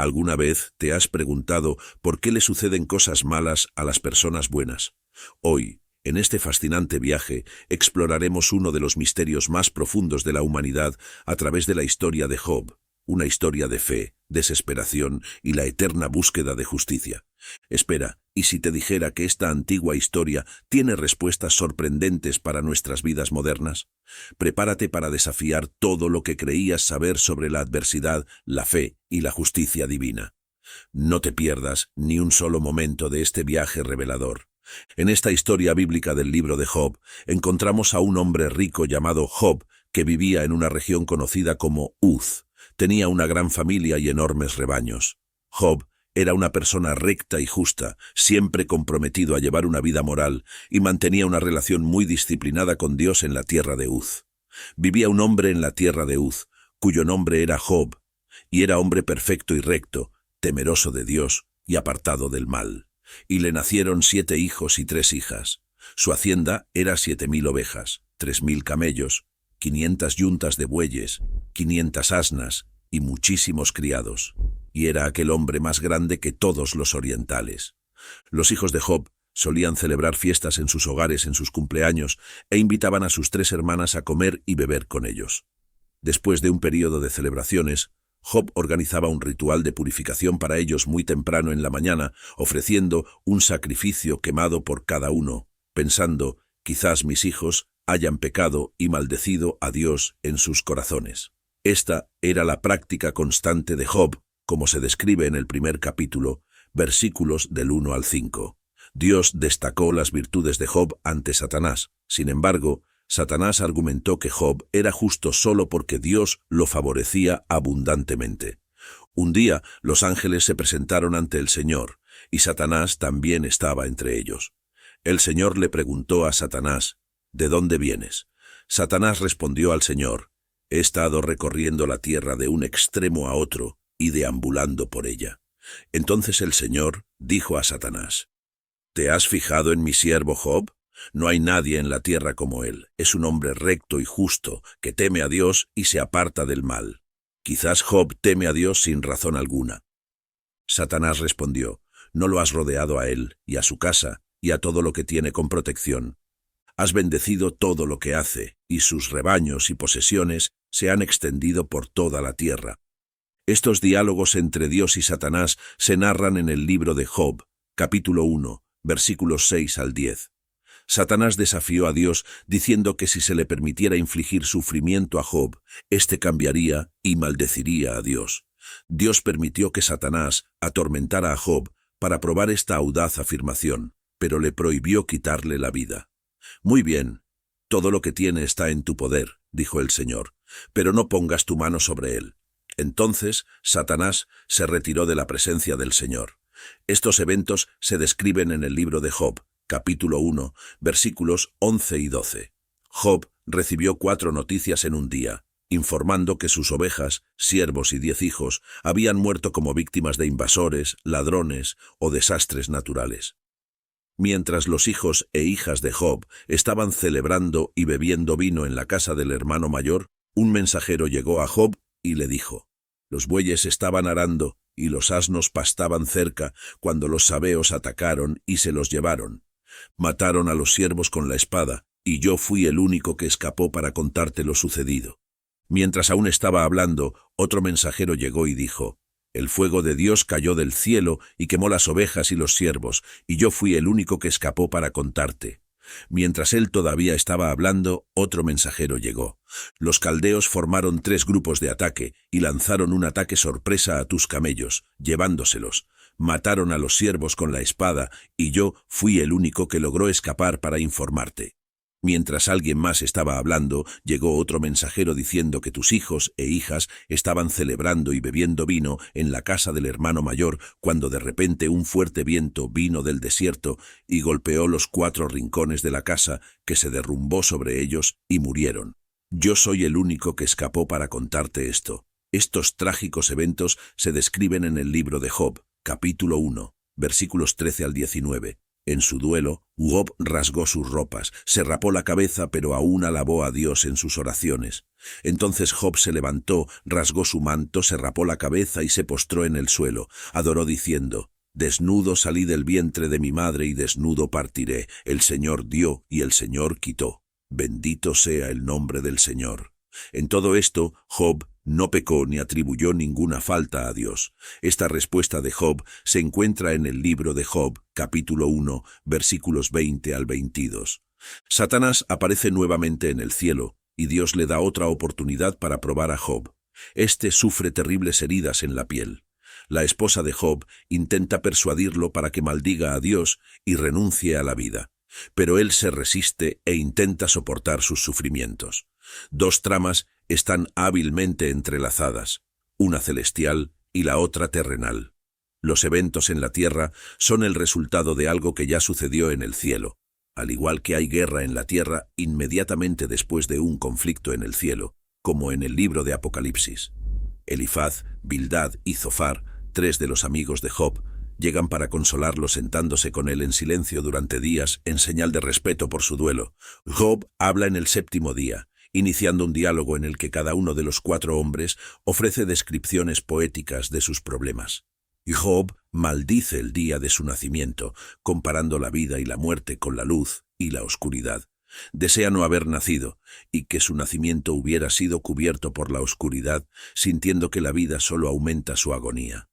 ¿Alguna vez te has preguntado por qué le suceden cosas malas a las personas buenas? Hoy, en este fascinante viaje, exploraremos uno de los misterios más profundos de la humanidad a través de la historia de Job, una historia de fe, desesperación y la eterna búsqueda de justicia. Espera, ¿y si te dijera que esta antigua historia tiene respuestas sorprendentes para nuestras vidas modernas? Prepárate para desafiar todo lo que creías saber sobre la adversidad, la fe y la justicia divina. No te pierdas ni un solo momento de este viaje revelador. En esta historia bíblica del libro de Job, encontramos a un hombre rico llamado Job que vivía en una región conocida como Uz. Tenía una gran familia y enormes rebaños. Job era una persona recta y justa, siempre comprometido a llevar una vida moral, y mantenía una relación muy disciplinada con Dios en la tierra de Uz. Vivía un hombre en la tierra de Uz, cuyo nombre era Job, y era hombre perfecto y recto, temeroso de Dios y apartado del mal. Y le nacieron 7 hijos y 3 hijas. Su hacienda era 7.000 ovejas, 3.000 camellos, 500 yuntas de bueyes, 500 asnas y muchísimos criados. Y era aquel hombre más grande que todos los orientales. Los hijos de Job solían celebrar fiestas en sus hogares en sus cumpleaños e invitaban a sus 3 hermanas a comer y beber con ellos. Después de un período de celebraciones, Job organizaba un ritual de purificación para ellos muy temprano en la mañana, ofreciendo un sacrificio quemado por cada uno, pensando, quizás mis hijos hayan pecado y maldecido a Dios en sus corazones. Esta era la práctica constante de Job, como se describe en el primer capítulo, versículos del 1 al 5. Dios destacó las virtudes de Job ante Satanás. Sin embargo, Satanás argumentó que Job era justo solo porque Dios lo favorecía abundantemente. Un día, los ángeles se presentaron ante el Señor, y Satanás también estaba entre ellos. El Señor le preguntó a Satanás, ¿de dónde vienes? Satanás respondió al Señor, he estado recorriendo la tierra de un extremo a otro y deambulando por ella. Entonces el Señor dijo a Satanás, ¿te has fijado en mi siervo Job? No hay nadie en la tierra como él. Es un hombre recto y justo, que teme a Dios y se aparta del mal. Quizás Job teme a Dios sin razón alguna. Satanás respondió, no lo has rodeado a él y a su casa y a todo lo que tiene con protección. Has bendecido todo lo que hace, y sus rebaños y posesiones se han extendido por toda la tierra. Estos diálogos entre Dios y Satanás se narran en el libro de Job, capítulo 1, versículos 6 al 10. Satanás desafió a Dios diciendo que si se le permitiera infligir sufrimiento a Job, éste cambiaría y maldeciría a Dios. Dios permitió que Satanás atormentara a Job para probar esta audaz afirmación, pero le prohibió quitarle la vida. Muy bien, todo lo que tiene está en tu poder, dijo el Señor, pero no pongas tu mano sobre él. Entonces Satanás se retiró de la presencia del Señor. Estos eventos se describen en el libro de Job, capítulo 1, versículos 11 y 12. Job recibió 4 noticias en un día, informando que sus ovejas, siervos y 10 hijos habían muerto como víctimas de invasores, ladrones o desastres naturales. Mientras los hijos e hijas de Job estaban celebrando y bebiendo vino en la casa del hermano mayor, un mensajero llegó a Job y le dijo, los bueyes estaban arando y los asnos pastaban cerca cuando los sabeos atacaron y se los llevaron. Mataron a los siervos con la espada, y yo fui el único que escapó para contarte lo sucedido. Mientras aún estaba hablando, otro mensajero llegó y dijo, el fuego de Dios cayó del cielo y quemó las ovejas y los siervos, y yo fui el único que escapó para contarte. Mientras él todavía estaba hablando, otro mensajero llegó. Los caldeos formaron 3 grupos de ataque y lanzaron un ataque sorpresa a tus camellos, llevándoselos. Mataron a los siervos con la espada, y yo fui el único que logró escapar para informarte. Mientras alguien más estaba hablando, llegó otro mensajero diciendo que tus hijos e hijas estaban celebrando y bebiendo vino en la casa del hermano mayor, cuando de repente un fuerte viento vino del desierto y golpeó los 4 rincones de la casa, que se derrumbó sobre ellos y murieron. Yo soy el único que escapó para contarte esto. Estos trágicos eventos se describen en el libro de Job, capítulo 1, versículos 13 al 19. En su duelo, Job rasgó sus ropas, se rapó la cabeza, pero aún alabó a Dios en sus oraciones. Entonces Job se levantó, rasgó su manto, se rapó la cabeza y se postró en el suelo. Adoró diciendo: «Desnudo salí del vientre de mi madre y desnudo partiré. El Señor dio y el Señor quitó. Bendito sea el nombre del Señor». En todo esto, Job no pecó ni atribuyó ninguna falta a Dios. Esta respuesta de Job se encuentra en el libro de Job, capítulo 1, versículos 20 al 22. Satanás aparece nuevamente en el cielo, y Dios le da otra oportunidad para probar a Job. Este sufre terribles heridas en la piel. La esposa de Job intenta persuadirlo para que maldiga a Dios y renuncie a la vida, pero él se resiste e intenta soportar sus sufrimientos. Dos tramas están hábilmente entrelazadas, una celestial y la otra terrenal. Los eventos en la tierra son el resultado de algo que ya sucedió en el cielo. Al igual que hay guerra en la tierra inmediatamente después de un conflicto en el cielo, como en el libro de Apocalipsis. Elifaz, Bildad y Zofar, tres de los amigos de Job, llegan para consolarlo sentándose con él en silencio durante días en señal de respeto por su duelo. Job habla en el séptimo día, iniciando un diálogo en el que cada uno de los cuatro hombres ofrece descripciones poéticas de sus problemas. Y Job maldice el día de su nacimiento, comparando la vida y la muerte con la luz y la oscuridad. Desea no haber nacido, y que su nacimiento hubiera sido cubierto por la oscuridad, sintiendo que la vida solo aumenta su agonía.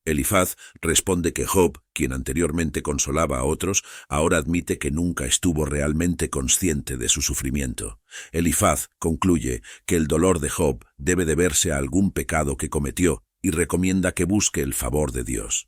Elifaz responde que Job, quien anteriormente consolaba a otros, ahora admite que nunca estuvo realmente consciente de su sufrimiento. Elifaz concluye que el dolor de Job debe deberse a algún pecado que cometió y recomienda que busque el favor de Dios.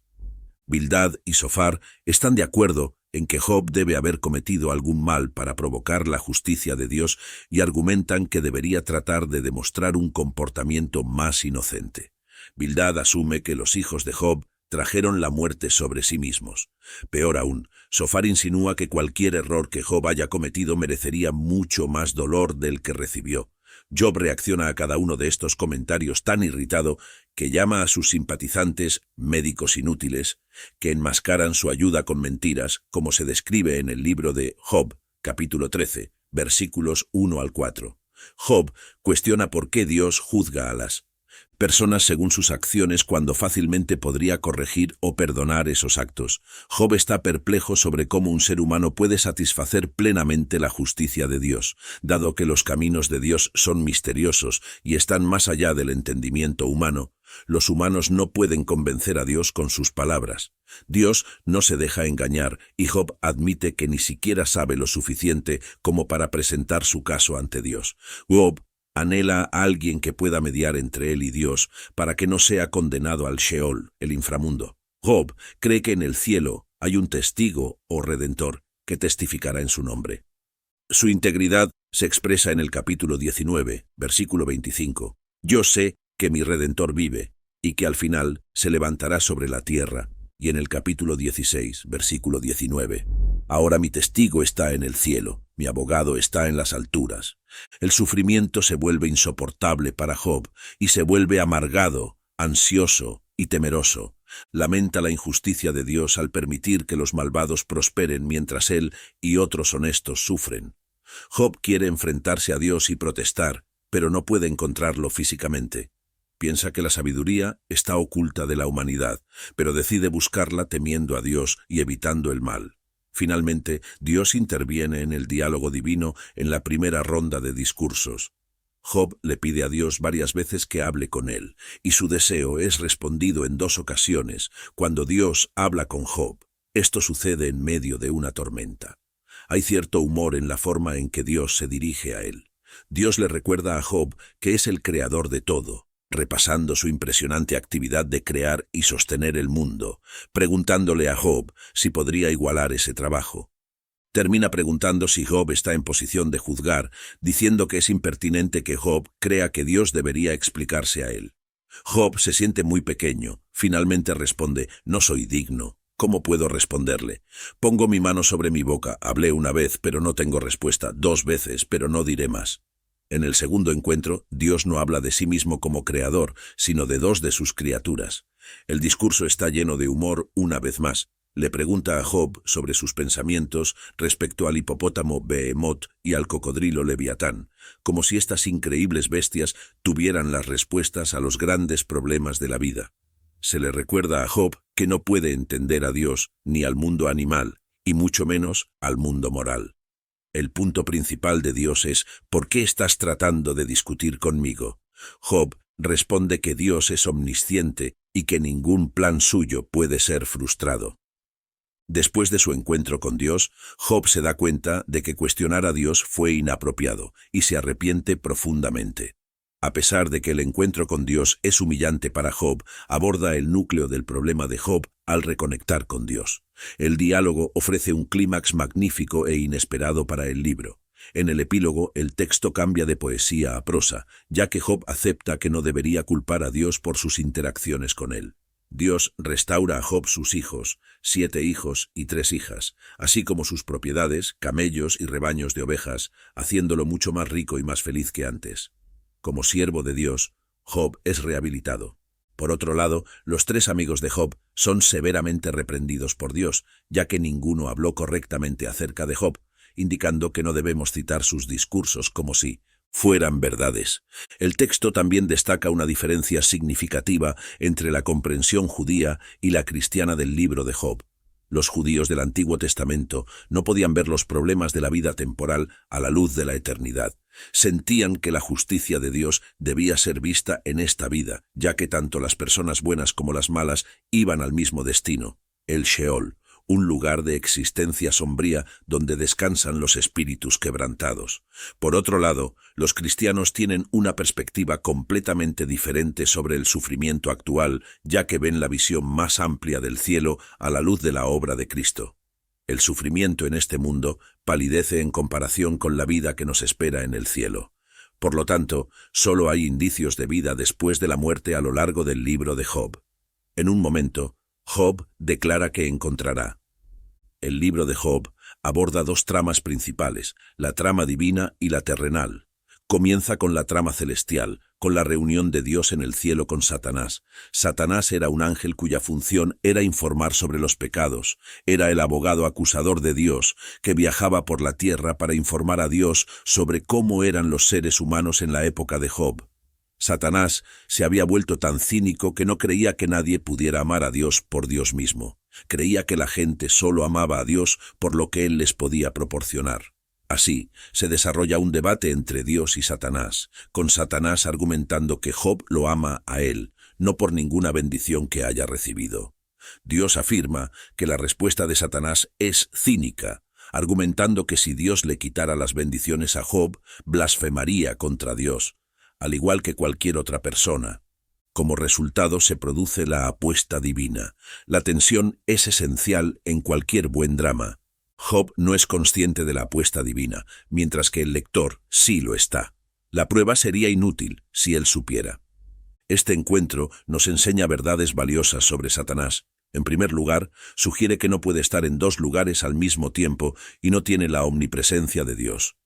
Bildad y Zofar están de acuerdo en que Job debe haber cometido algún mal para provocar la justicia de Dios y argumentan que debería tratar de demostrar un comportamiento más inocente. Bildad asume que los hijos de Job trajeron la muerte sobre sí mismos. Peor aún, Zofar insinúa que cualquier error que Job haya cometido merecería mucho más dolor del que recibió. Job reacciona a cada uno de estos comentarios tan irritado que llama a sus simpatizantes médicos inútiles, que enmascaran su ayuda con mentiras, como se describe en el libro de Job, capítulo 13, versículos 1 al 4. Job cuestiona por qué Dios juzga a las personas según sus acciones cuando fácilmente podría corregir o perdonar esos actos. Job está perplejo sobre cómo un ser humano puede satisfacer plenamente la justicia de Dios, dado que los caminos de Dios son misteriosos y están más allá del entendimiento humano. Los humanos no pueden convencer a Dios con sus palabras. Dios no se deja engañar y Job admite que ni siquiera sabe lo suficiente como para presentar su caso ante Dios. Job anhela a alguien que pueda mediar entre él y Dios para que no sea condenado al Sheol, el inframundo. Job cree que en el cielo hay un testigo o redentor que testificará en su nombre. Su integridad se expresa en el capítulo 19, versículo 25. Yo sé que mi Redentor vive y que al final se levantará sobre la tierra. Y en el capítulo 16, versículo 19. Ahora mi testigo está en el cielo, mi abogado está en las alturas. El sufrimiento se vuelve insoportable para Job y se vuelve amargado, ansioso y temeroso. Lamenta la injusticia de Dios al permitir que los malvados prosperen mientras él y otros honestos sufren. Job quiere enfrentarse a Dios y protestar, pero no puede encontrarlo físicamente. Piensa que la sabiduría está oculta de la humanidad, pero decide buscarla temiendo a Dios y evitando el mal. Finalmente, Dios interviene en el diálogo divino en la primera ronda de discursos. Job le pide a Dios varias veces que hable con él, y su deseo es respondido en 2 ocasiones, cuando Dios habla con Job. Esto sucede en medio de una tormenta. Hay cierto humor en la forma en que Dios se dirige a él. Dios le recuerda a Job que es el creador de todo, repasando su impresionante actividad de crear y sostener el mundo, preguntándole a Job si podría igualar ese trabajo. Termina preguntando si Job está en posición de juzgar, diciendo que es impertinente que Job crea que Dios debería explicarse a él. Job se siente muy pequeño. Finalmente responde: no soy digno. ¿Cómo puedo responderle? Pongo mi mano sobre mi boca. Hablé una vez, pero no tengo respuesta. 2 veces, pero no diré más. En el segundo encuentro, Dios no habla de sí mismo como creador, sino de 2 de sus criaturas. El discurso está lleno de humor una vez más. Le pregunta a Job sobre sus pensamientos respecto al hipopótamo Behemoth y al cocodrilo Leviatán, como si estas increíbles bestias tuvieran las respuestas a los grandes problemas de la vida. Se le recuerda a Job que no puede entender a Dios ni al mundo animal, y mucho menos al mundo moral. El punto principal de Dios es: ¿por qué estás tratando de discutir conmigo? Job responde que Dios es omnisciente y que ningún plan suyo puede ser frustrado. Después de su encuentro con Dios, Job se da cuenta de que cuestionar a Dios fue inapropiado y se arrepiente profundamente. A pesar de que el encuentro con Dios es humillante para Job, aborda el núcleo del problema de Job al reconectar con Dios. El diálogo ofrece un clímax magnífico e inesperado para el libro. En el epílogo, el texto cambia de poesía a prosa, ya que Job acepta que no debería culpar a Dios por sus interacciones con él. Dios restaura a Job sus hijos, 7 hijos y 3 hijas, así como sus propiedades, camellos y rebaños de ovejas, haciéndolo mucho más rico y más feliz que antes. Como siervo de Dios, Job es rehabilitado. Por otro lado, los 3 amigos de Job son severamente reprendidos por Dios, ya que ninguno habló correctamente acerca de Job, indicando que no debemos citar sus discursos como si fueran verdades. El texto también destaca una diferencia significativa entre la comprensión judía y la cristiana del libro de Job. Los judíos del Antiguo Testamento no podían ver los problemas de la vida temporal a la luz de la eternidad. Sentían que la justicia de Dios debía ser vista en esta vida, ya que tanto las personas buenas como las malas iban al mismo destino, el Sheol, un lugar de existencia sombría donde descansan los espíritus quebrantados. Por otro lado, los cristianos tienen una perspectiva completamente diferente sobre el sufrimiento actual, ya que ven la visión más amplia del cielo a la luz de la obra de Cristo. El sufrimiento en este mundo palidece en comparación con la vida que nos espera en el cielo. Por lo tanto, solo hay indicios de vida después de la muerte a lo largo del libro de Job. En un momento, Job declara que encontrará. El libro de Job aborda 2 tramas principales, la trama divina y la terrenal. Comienza con la trama celestial, con la reunión de Dios en el cielo con Satanás. Satanás era un ángel cuya función era informar sobre los pecados. Era el abogado acusador de Dios, que viajaba por la tierra para informar a Dios sobre cómo eran los seres humanos en la época de Job. Satanás se había vuelto tan cínico que no creía que nadie pudiera amar a Dios por Dios mismo. Creía que la gente solo amaba a Dios por lo que Él les podía proporcionar. Así, se desarrolla un debate entre Dios y Satanás, con Satanás argumentando que Job lo ama a él, no por ninguna bendición que haya recibido. Dios afirma que la respuesta de Satanás es cínica, argumentando que si Dios le quitara las bendiciones a Job, blasfemaría contra Dios, al igual que cualquier otra persona. Como resultado se produce la apuesta divina. La tensión es esencial en cualquier buen drama. Job no es consciente de la apuesta divina, mientras que el lector sí lo está. La prueba sería inútil si él supiera. Este encuentro nos enseña verdades valiosas sobre Satanás. En primer lugar, sugiere que no puede estar en 2 lugares al mismo tiempo y no tiene la omnipresencia de Dios.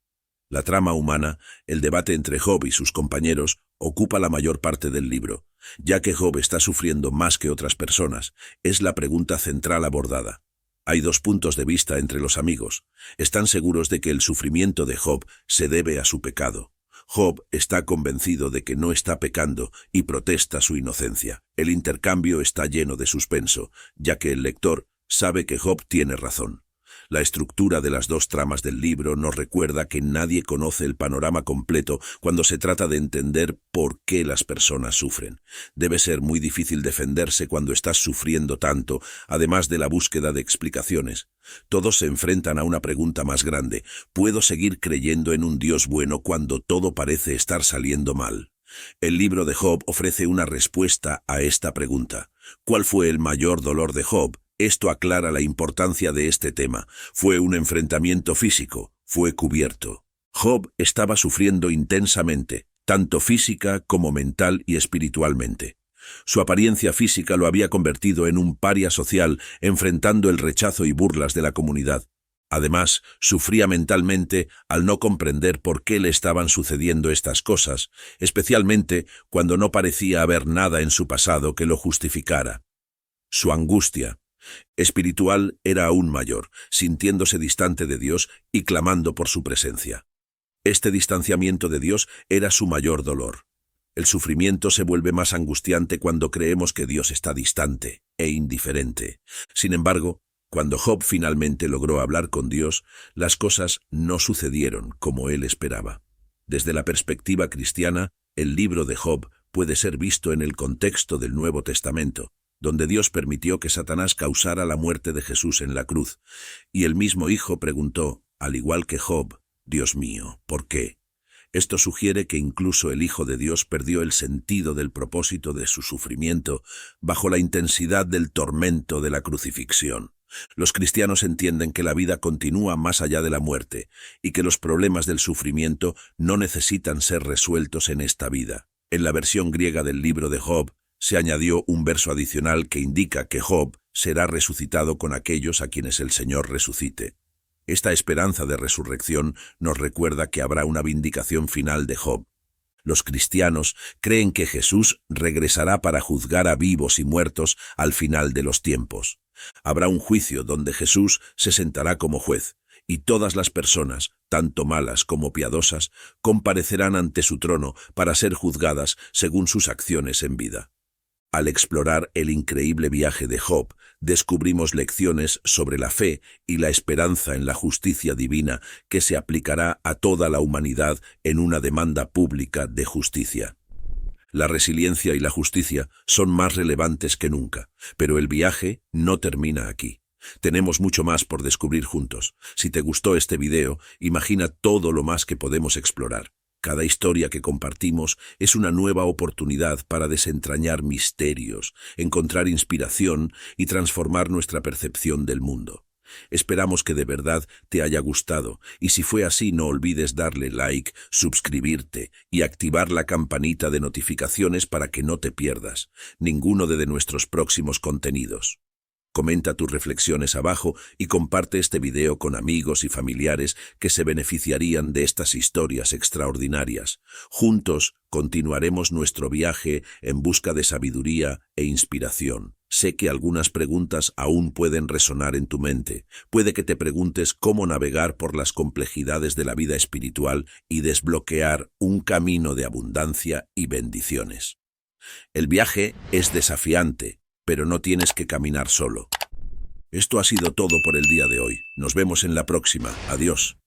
La trama humana, el debate entre Job y sus compañeros, ocupa la mayor parte del libro. Ya que Job está sufriendo más que otras personas, es la pregunta central abordada. Hay 2 puntos de vista entre los amigos. Están seguros de que el sufrimiento de Job se debe a su pecado. Job está convencido de que no está pecando y protesta su inocencia. El intercambio está lleno de suspenso, ya que el lector sabe que Job tiene razón. La estructura de las 2 tramas del libro nos recuerda que nadie conoce el panorama completo cuando se trata de entender por qué las personas sufren. Debe ser muy difícil defenderse cuando estás sufriendo tanto, además de la búsqueda de explicaciones. Todos se enfrentan a una pregunta más grande: ¿puedo seguir creyendo en un Dios bueno cuando todo parece estar saliendo mal? El libro de Job ofrece una respuesta a esta pregunta. ¿Cuál fue el mayor dolor de Job? Esto aclara la importancia de este tema. Fue un enfrentamiento físico, fue cubierto. Job estaba sufriendo intensamente, tanto física como mental y espiritualmente. Su apariencia física lo había convertido en un paria social, enfrentando el rechazo y burlas de la comunidad. Además, sufría mentalmente al no comprender por qué le estaban sucediendo estas cosas, especialmente cuando no parecía haber nada en su pasado que lo justificara. Su angustia, Espiritual era aún mayor, sintiéndose distante de Dios y clamando por su presencia. Este distanciamiento de Dios era su mayor dolor. El sufrimiento se vuelve más angustiante cuando creemos que Dios está distante e indiferente. Sin embargo, cuando Job finalmente logró hablar con Dios, las cosas no sucedieron como él esperaba. Desde la perspectiva cristiana, el libro de Job puede ser visto en el contexto del Nuevo Testamento, donde Dios permitió que Satanás causara la muerte de Jesús en la cruz, y el mismo Hijo preguntó, al igual que Job, «Dios mío, ¿por qué?». Esto sugiere que incluso el Hijo de Dios perdió el sentido del propósito de su sufrimiento bajo la intensidad del tormento de la crucifixión. Los cristianos entienden que la vida continúa más allá de la muerte y que los problemas del sufrimiento no necesitan ser resueltos en esta vida. En la versión griega del libro de Job se añadió un verso adicional que indica que Job será resucitado con aquellos a quienes el Señor resucite. Esta esperanza de resurrección nos recuerda que habrá una vindicación final de Job. Los cristianos creen que Jesús regresará para juzgar a vivos y muertos al final de los tiempos. Habrá un juicio donde Jesús se sentará como juez, y todas las personas, tanto malas como piadosas, comparecerán ante su trono para ser juzgadas según sus acciones en vida. Al explorar el increíble viaje de Job, descubrimos lecciones sobre la fe y la esperanza en la justicia divina que se aplicará a toda la humanidad en una demanda pública de justicia. La resiliencia y la justicia son más relevantes que nunca, pero el viaje no termina aquí. Tenemos mucho más por descubrir juntos. Si te gustó este video, imagina todo lo más que podemos explorar. Cada historia que compartimos es una nueva oportunidad para desentrañar misterios, encontrar inspiración y transformar nuestra percepción del mundo. Esperamos que de verdad te haya gustado, y si fue así no olvides darle like, suscribirte y activar la campanita de notificaciones para que no te pierdas ninguno de nuestros próximos contenidos. Comenta tus reflexiones abajo y comparte este video con amigos y familiares que se beneficiarían de estas historias extraordinarias. Juntos continuaremos nuestro viaje en busca de sabiduría e inspiración. Sé que algunas preguntas aún pueden resonar en tu mente. Puede que te preguntes cómo navegar por las complejidades de la vida espiritual y desbloquear un camino de abundancia y bendiciones. El viaje es desafiante, pero no tienes que caminar solo. Esto ha sido todo por el día de hoy. Nos vemos en la próxima. Adiós.